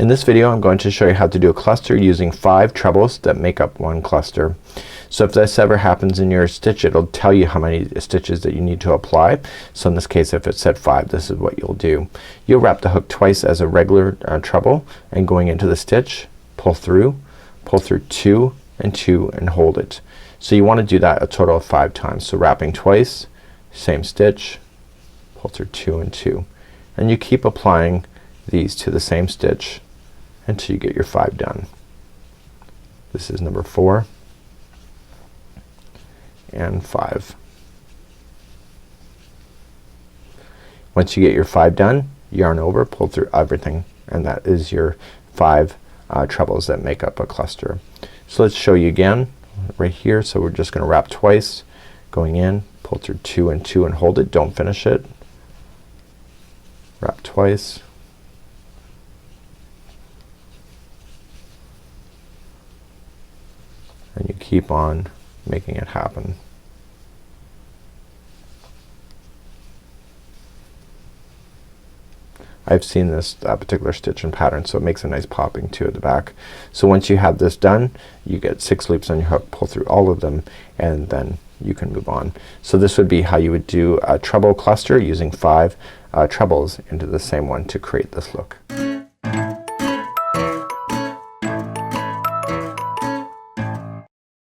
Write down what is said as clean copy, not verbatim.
In this video I'm going to show you how to do a cluster using 5 trebles that make up one cluster. So if this ever happens in your stitch, it'll tell you how many stitches that you need to apply. So in this case, if it said 5, this is what you'll do. You'll wrap the hook twice as a regular treble, and going into the stitch, pull through 2 and 2 and hold it. So you want to do that a total of 5 times. So wrapping twice, same stitch, pull through 2 and 2, and you keep applying these to the same stitch until you get your 5 done. This is number 4 and 5. Once you get your 5 done, yarn over, pull through everything, and that is your 5 trebles that make up a cluster. So let's show you again right here. So we're just gonna wrap twice, going in, pull through 2 and 2 and hold it, don't finish it, wrap twice, and you keep on making it happen. I've seen this particular stitch and pattern, so it makes a nice popping too at the back. So once you have this done, you get 6 loops on your hook, pull through all of them, and then you can move on. So this would be how you would do a treble cluster using 5 trebles into the same one to create this look.